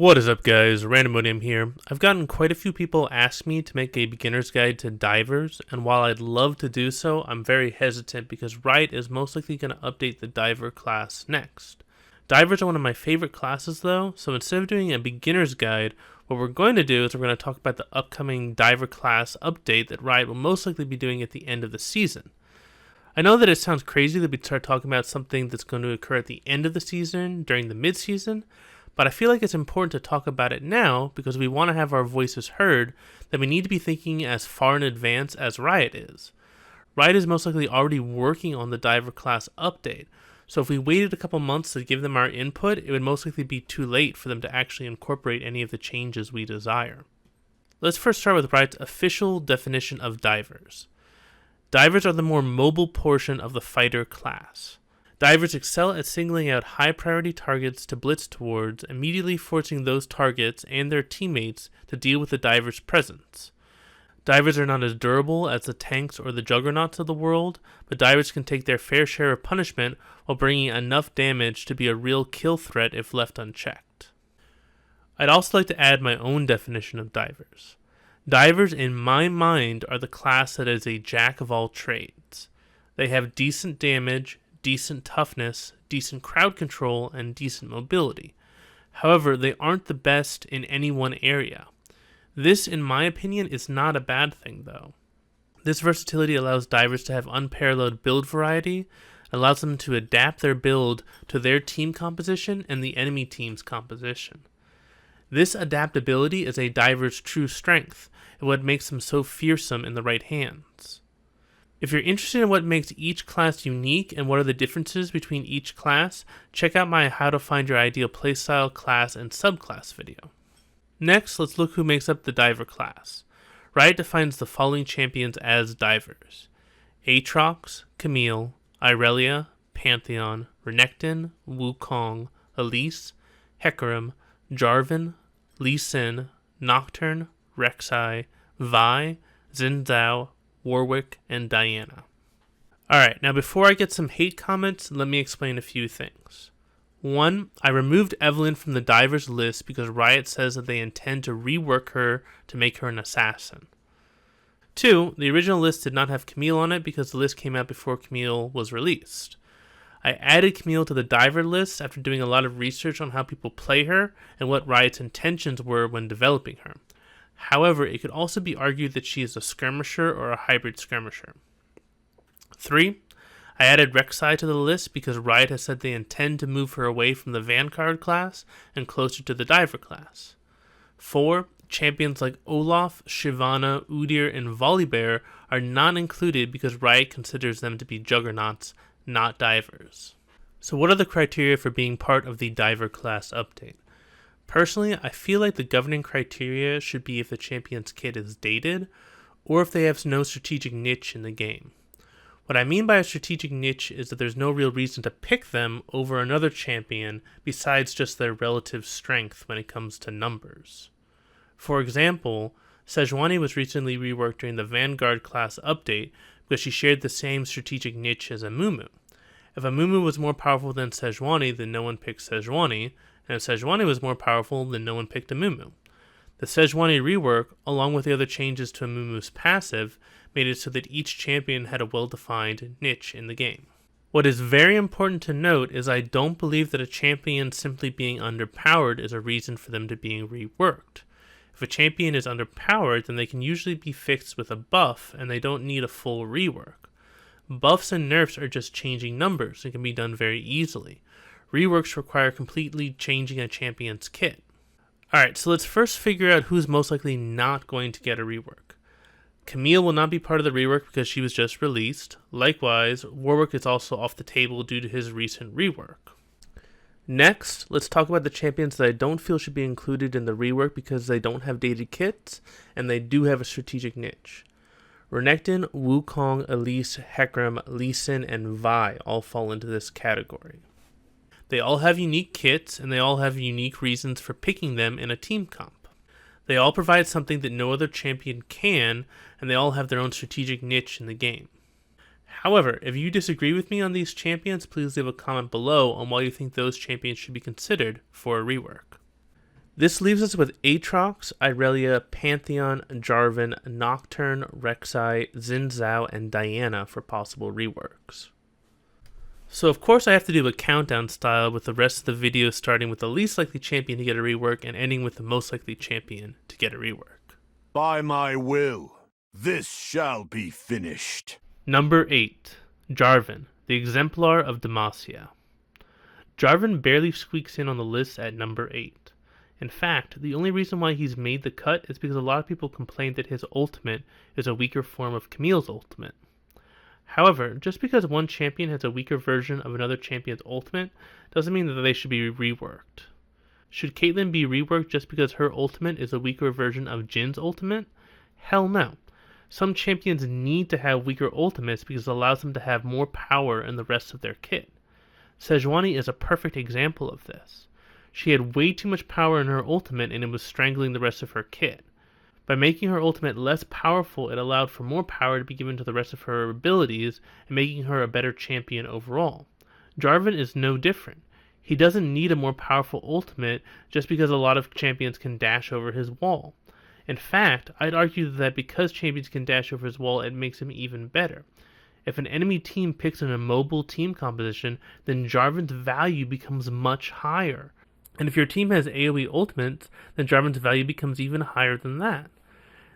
What is up, guys? Randomodium here. I've gotten quite a few people ask me to make a beginner's guide to divers, and while I'd love to do so, I'm very hesitant because Riot is most likely going to update the diver class next. Divers are one of my favorite classes though, so instead of doing a beginner's guide, what we're going to do is we're going to talk about the upcoming diver class update that Riot will most likely be doing at the end of the season. I know that it sounds crazy that we start talking about something that's going to occur at the end of the season, during the mid-season, but I feel like it's important to talk about it now because we want to have our voices heard, that we need to be thinking as far in advance as Riot is. Riot is most likely already working on the diver class update, so if we waited a couple months to give them our input, it would most likely be too late for them to actually incorporate any of the changes we desire. Let's first start with Riot's official definition of divers. Divers are the more mobile portion of the fighter class. Divers excel at singling out high-priority targets to blitz towards, immediately forcing those targets and their teammates to deal with the diver's presence. Divers are not as durable as the tanks or the juggernauts of the world, but divers can take their fair share of punishment while bringing enough damage to be a real kill threat if left unchecked. I'd also like to add my own definition of divers. Divers, in my mind, are the class that is a jack of all trades. They have decent damage, decent toughness, decent crowd control, and decent mobility. However, they aren't the best in any one area. This, in my opinion, is not a bad thing, though. This versatility allows divers to have unparalleled build variety, allows them to adapt their build to their team composition and the enemy team's composition. This adaptability is a diver's true strength, and what makes them so fearsome in the right hands. If you're interested in what makes each class unique and what are the differences between each class, check out my How to Find Your Ideal Playstyle class and subclass video. Next, let's look who makes up the diver class. Riot defines the following champions as divers: Aatrox, Camille, Irelia, Pantheon, Renekton, Wukong, Elise, Hecarim, Jarvan, Lee Sin, Nocturne, Reksai, Vi, Xin Zhao, Warwick, and Diana. Alright, now before I get some hate comments, let me explain a few things. 1. I removed Evelynn from the divers list because Riot says that they intend to rework her to make her an assassin. 2. The original list did not have Camille on it because the list came out before Camille was released. I added Camille to the diver list after doing a lot of research on how people play her and what Riot's intentions were when developing her. However, it could also be argued that she is a skirmisher or a hybrid skirmisher. 3. I added Reksai to the list because Riot has said they intend to move her away from the Vanguard class and closer to the diver class. 4. Champions like Olaf, Shyvana, Udyr, and Volibear are not included because Riot considers them to be juggernauts, not divers. So what are the criteria for being part of the diver class update? Personally, I feel like the governing criteria should be if the champion's kit is dated, or if they have no strategic niche in the game. What I mean by a strategic niche is that there's no real reason to pick them over another champion besides just their relative strength when it comes to numbers. For example, Sejuani was recently reworked during the Vanguard class update because she shared the same strategic niche as Amumu. If Amumu was more powerful than Sejuani, then no one picked Sejuani, and if Sejuani was more powerful, then no one picked Amumu. The Sejuani rework, along with the other changes to Amumu's passive, made it so that each champion had a well-defined niche in the game. What is very important to note is I don't believe that a champion simply being underpowered is a reason for them to being reworked. If a champion is underpowered, then they can usually be fixed with a buff, and they don't need a full rework. Buffs and nerfs are just changing numbers and can be done very easily. Reworks require completely changing a champion's kit. Alright, so let's first figure out who's most likely not going to get a rework. Camille will not be part of the rework because she was just released. Likewise, Warwick is also off the table due to his recent rework. Next, let's talk about the champions that I don't feel should be included in the rework because they don't have dated kits and they do have a strategic niche. Renekton, Wukong, Elise, Hecarim, Lee Sin, and Vi all fall into this category. They all have unique kits, and they all have unique reasons for picking them in a team comp. They all provide something that no other champion can, and they all have their own strategic niche in the game. However, if you disagree with me on these champions, please leave a comment below on why you think those champions should be considered for a rework. This leaves us with Aatrox, Irelia, Pantheon, Jarvan, Nocturne, Rek'sai, Xin Zhao, and Diana for possible reworks. So of course I have to do a countdown style with the rest of the video starting with the least likely champion to get a rework and ending with the most likely champion to get a rework. By my will, this shall be finished. Number 8. Jarvan, the Exemplar of Demacia. Jarvan barely squeaks in on the list at number 8. In fact, the only reason why he's made the cut is because a lot of people complained that his ultimate is a weaker form of Camille's ultimate. However, just because one champion has a weaker version of another champion's ultimate doesn't mean that they should be reworked. Should Caitlyn be reworked just because her ultimate is a weaker version of Jin's ultimate? Hell no. Some champions need to have weaker ultimates because it allows them to have more power in the rest of their kit. Sejuani is a perfect example of this. She had way too much power in her ultimate and it was strangling the rest of her kit. By making her ultimate less powerful, it allowed for more power to be given to the rest of her abilities and making her a better champion overall. Jarvan is no different. He doesn't need a more powerful ultimate just because a lot of champions can dash over his wall. In fact, I'd argue that because champions can dash over his wall, it makes him even better. If an enemy team picks an immobile team composition, then Jarvan's value becomes much higher. And if your team has AoE ultimates, then Jarvan's value becomes even higher than that.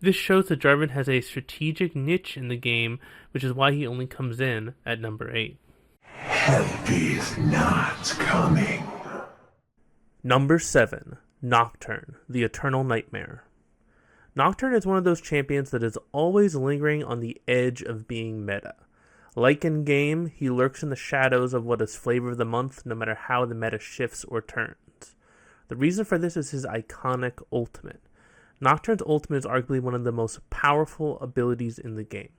This shows that Jarvan has a strategic niche in the game, which is why he only comes in at number 8. Help is not coming. Number 7. Nocturne, the Eternal Nightmare. Nocturne is one of those champions that is always lingering on the edge of being meta. Like in game, he lurks in the shadows of what is flavor of the month no matter how the meta shifts or turns. The reason for this is his iconic ultimate. Nocturne's ultimate is arguably one of the most powerful abilities in the game.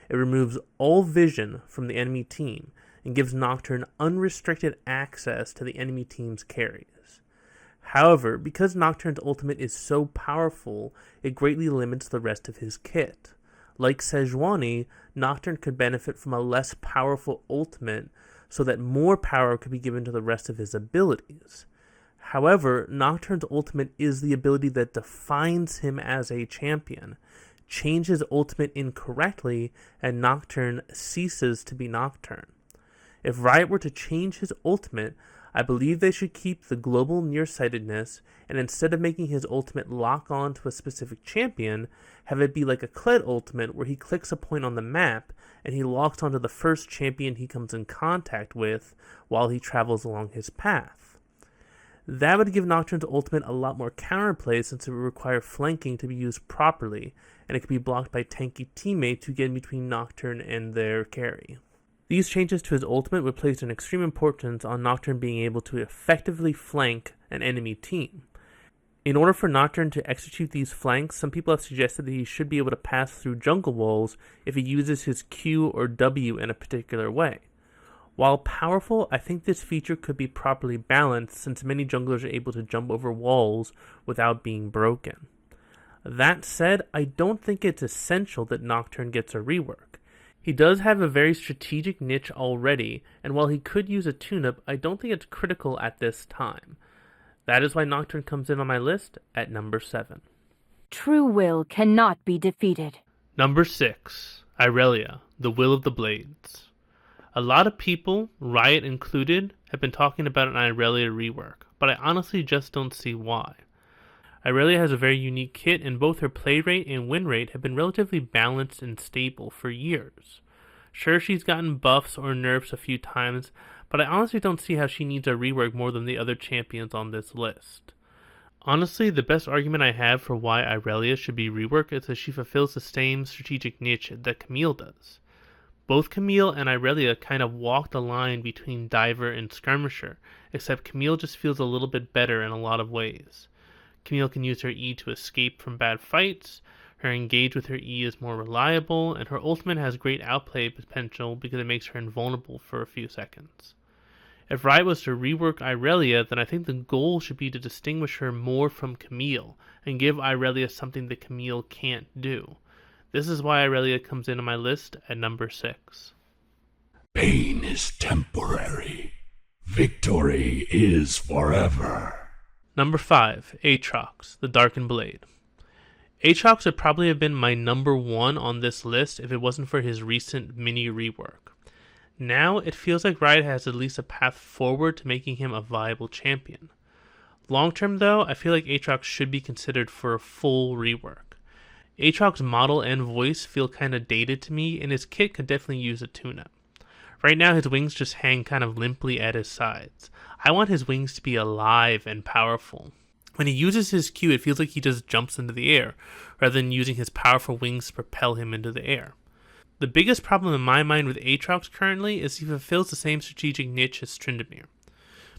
It removes all vision from the enemy team and gives Nocturne unrestricted access to the enemy team's carries. However, because Nocturne's ultimate is so powerful, it greatly limits the rest of his kit. Like Sejuani, Nocturne could benefit from a less powerful ultimate so that more power could be given to the rest of his abilities. However, Nocturne's ultimate is the ability that defines him as a champion. Change his ultimate incorrectly, and Nocturne ceases to be Nocturne. If Riot were to change his ultimate, I believe they should keep the global nearsightedness, and instead of making his ultimate lock on to a specific champion, have it be like a Kled ultimate where he clicks a point on the map, and he locks onto the first champion he comes in contact with while he travels along his path. That would give Nocturne's ultimate a lot more counterplay since it would require flanking to be used properly, and it could be blocked by tanky teammates who get in between Nocturne and their carry. These changes to his ultimate would place an extreme importance on Nocturne being able to effectively flank an enemy team. In order for Nocturne to execute these flanks, some people have suggested that he should be able to pass through jungle walls if he uses his Q or W in a particular way. While powerful, I think this feature could be properly balanced since many junglers are able to jump over walls without being broken. That said, I don't think it's essential that Nocturne gets a rework. He does have a very strategic niche already, and while he could use a tune-up, I don't think it's critical at this time. That is why Nocturne comes in on my list at number 7. True will cannot be defeated. Number 6. Irelia, the Will of the Blades. A lot of people, Riot included, have been talking about an Irelia rework, but I honestly just don't see why. Irelia has a very unique kit, and both her play rate and win rate have been relatively balanced and stable for years. Sure, she's gotten buffs or nerfs a few times, but I honestly don't see how she needs a rework more than the other champions on this list. Honestly, the best argument I have for why Irelia should be reworked is that she fulfills the same strategic niche that Camille does. Both Camille and Irelia kind of walk the line between diver and skirmisher, except Camille just feels a little bit better in a lot of ways. Camille can use her E to escape from bad fights, her engage with her E is more reliable, and her ultimate has great outplay potential because it makes her invulnerable for a few seconds. If Riot was to rework Irelia, then I think the goal should be to distinguish her more from Camille, and give Irelia something that Camille can't do. This is why Irelia comes in on my list at number 6. Pain is temporary. Victory is forever. Number 5, Aatrox, the Darkened Blade. Aatrox would probably have been my number 1 on this list if it wasn't for his recent mini rework. Now it feels like Riot has at least a path forward to making him a viable champion. Long term though, I feel like Aatrox should be considered for a full rework. Aatrox's model and voice feel kinda dated to me, and his kit could definitely use a tune-up. Right now his wings just hang kind of limply at his sides. I want his wings to be alive and powerful. When he uses his Q, it feels like he just jumps into the air, rather than using his powerful wings to propel him into the air. The biggest problem in my mind with Aatrox currently is he fulfills the same strategic niche as Tryndamere.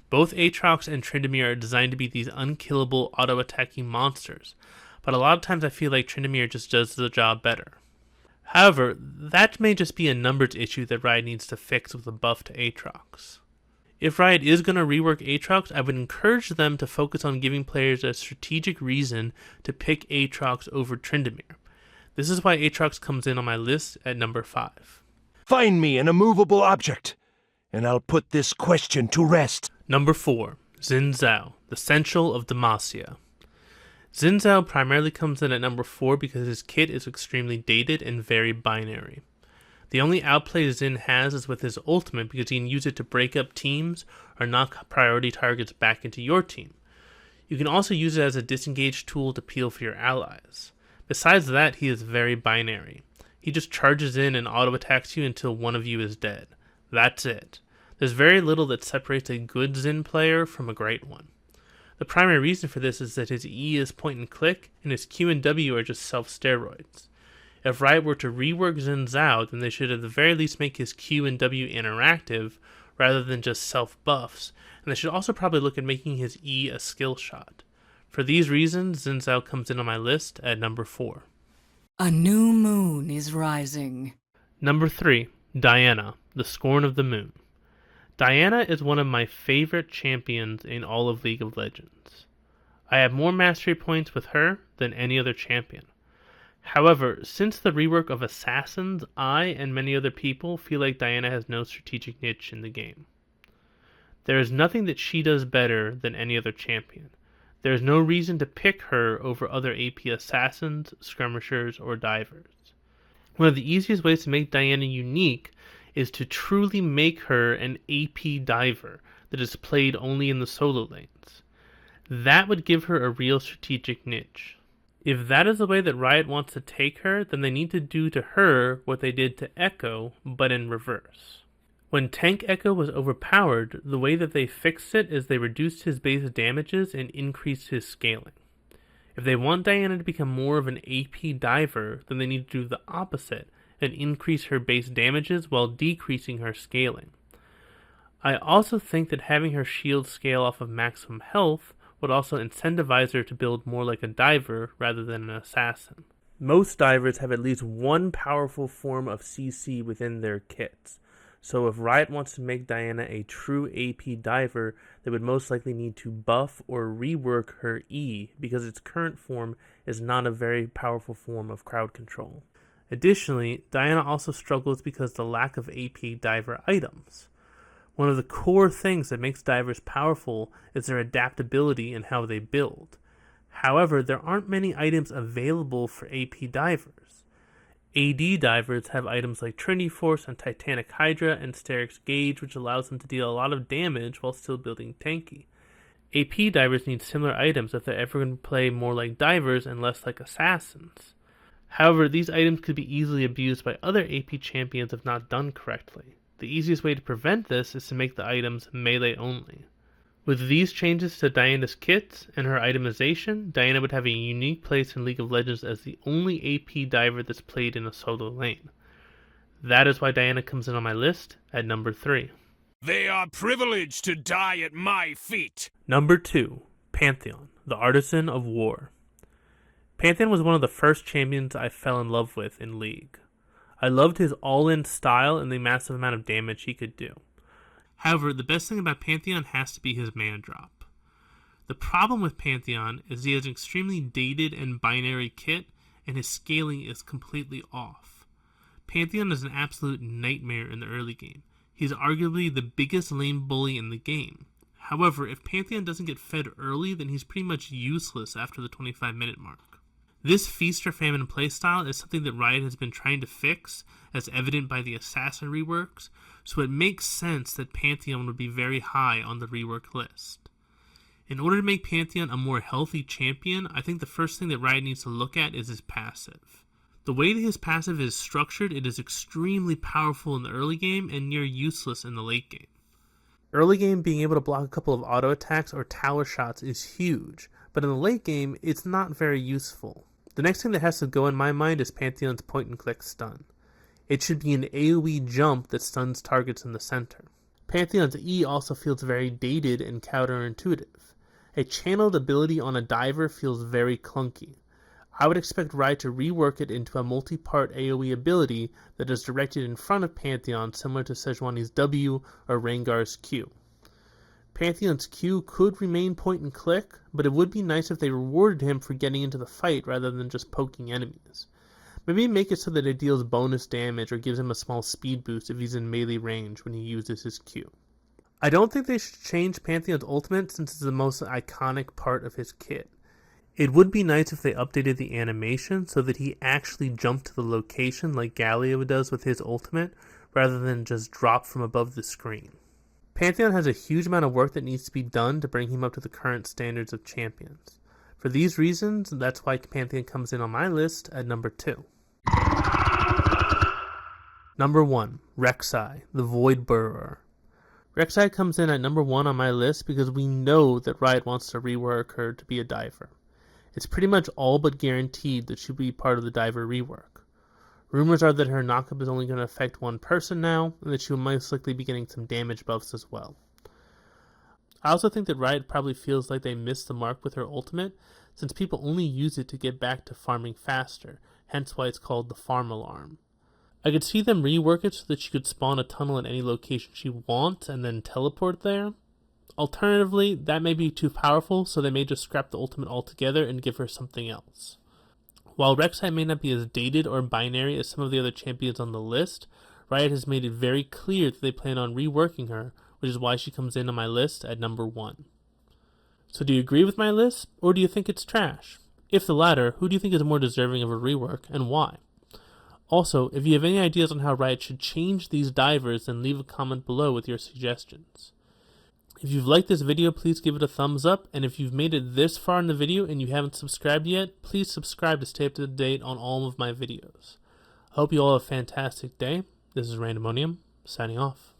Both Aatrox and Tryndamere are designed to be these unkillable auto-attacking monsters, but a lot of times I feel like Tryndamere just does the job better. However, that may just be a numbers issue that Riot needs to fix with a buff to Aatrox. If Riot is going to rework Aatrox, I would encourage them to focus on giving players a strategic reason to pick Aatrox over Tryndamere. This is why Aatrox comes in on my list at number 5. Find me an immovable object, and I'll put this question to rest. Number 4, Xin Zhao, the Central of Demacia. Xin Zhao primarily comes in at number 4 because his kit is extremely dated and very binary. The only outplay Xin has is with his ultimate because he can use it to break up teams or knock priority targets back into your team. You can also use it as a disengage tool to peel for your allies. Besides that, he is very binary. He just charges in and auto-attacks you until one of you is dead. That's it. There's very little that separates a good Xin player from a great one. The primary reason for this is that his E is point and click, and his Q and W are just self-steroids. If Riot were to rework Xin Zhao, then they should at the very least make his Q and W interactive, rather than just self-buffs, and they should also probably look at making his E a skill shot. For these reasons, Xin Zhao comes in on my list at number 4. A new moon is rising. Number 3, Diana, the Scorn of the Moon. Diana is one of my favorite champions in all of League of Legends. I have more mastery points with her than any other champion. However, since the rework of Assassins, I and many other people feel like Diana has no strategic niche in the game. There is nothing that she does better than any other champion. There is no reason to pick her over other AP assassins, skirmishers, or divers. One of the easiest ways to make Diana unique is to truly make her an AP diver that is played only in the solo lanes. That would give her a real strategic niche. If that is the way that Riot wants to take her, then they need to do to her what they did to Echo, but in reverse. When Tank Echo was overpowered, the way that they fixed it is they reduced his base damages and increased his scaling. If they want Diana to become more of an AP diver, then they need to do the opposite and increase her base damages while decreasing her scaling. I also think that having her shield scale off of maximum health would also incentivize her to build more like a diver rather than an assassin. Most divers have at least one powerful form of CC within their kits, so if Riot wants to make Diana a true AP diver, they would most likely need to buff or rework her E because its current form is not a very powerful form of crowd control. Additionally, Diana also struggles because of the lack of AP diver items. One of the core things that makes divers powerful is their adaptability and how they build. However, there aren't many items available for AP divers. AD divers have items like Trinity Force and Titanic Hydra and Sterix Gauge, which allows them to deal a lot of damage while still building tanky. AP divers need similar items if they're ever going to play more like divers and less like assassins. However, these items could be easily abused by other AP champions if not done correctly. The easiest way to prevent this is to make the items melee only. With these changes to Diana's kits and her itemization, Diana would have a unique place in League of Legends as the only AP diver that's played in a solo lane. That is why Diana comes in on my list at number 3. They are privileged to die at my feet. Number 2, Pantheon, the Artisan of War. Pantheon was one of the first champions I fell in love with in League. I loved his all-in style and the massive amount of damage he could do. However, the best thing about Pantheon has to be his mana drop. The problem with Pantheon is he has an extremely dated and binary kit, and his scaling is completely off. Pantheon is an absolute nightmare in the early game. He's arguably the biggest lane bully in the game. However, if Pantheon doesn't get fed early, then he's pretty much useless after the 25-minute mark. This feast or famine playstyle is something that Riot has been trying to fix, as evident by the Assassin reworks, so it makes sense that Pantheon would be very high on the rework list. In order to make Pantheon a more healthy champion, I think the first thing that Riot needs to look at is his passive. The way that his passive is structured, it is extremely powerful in the early game and near useless in the late game. Early game, being able to block a couple of auto attacks or tower shots is huge, but in the late game, it's not very useful. The next thing that has to go in my mind is Pantheon's point and click stun. It should be an AoE jump that stuns targets in the center. Pantheon's E also feels very dated and counterintuitive. A channeled ability on a diver feels very clunky. I would expect Riot to rework it into a multi-part AoE ability that is directed in front of Pantheon, similar to Sejuani's W or Rengar's Q. Pantheon's Q could remain point and click, but it would be nice if they rewarded him for getting into the fight rather than just poking enemies. Maybe make it so that it deals bonus damage or gives him a small speed boost if he's in melee range when he uses his Q. I don't think they should change Pantheon's ultimate since it's the most iconic part of his kit. It would be nice if they updated the animation so that he actually jumped to the location like Galio does with his ultimate, rather than just drop from above the screen. Pantheon has a huge amount of work that needs to be done to bring him up to the current standards of champions. For these reasons, that's why Pantheon comes in on my list at number 2. Number 1, Reksai, the Void Burrower. Reksai comes in at number 1 on my list because we know that Riot wants to rework her to be a diver. It's pretty much all but guaranteed that she'll be part of the diver rework. Rumors are that her knockup is only going to affect one person now, and that she will most likely be getting some damage buffs as well. I also think that Riot probably feels like they missed the mark with her ultimate, since people only use it to get back to farming faster, hence why it's called the farm alarm. I could see them rework it so that she could spawn a tunnel at any location she wants and then teleport there. Alternatively, that may be too powerful, so they may just scrap the ultimate altogether and give her something else. While Reksai may not be as dated or binary as some of the other champions on the list, Riot has made it very clear that they plan on reworking her, which is why she comes in on my list at number 1. So do you agree with my list, or do you think it's trash? If the latter, who do you think is more deserving of a rework, and why? Also, if you have any ideas on how Riot should change these divers, then leave a comment below with your suggestions. If you've liked this video, please give it a thumbs up, and if you've made it this far in the video and you haven't subscribed yet, please subscribe to stay up to date on all of my videos. I hope you all have a fantastic day. This is Randomonium, signing off.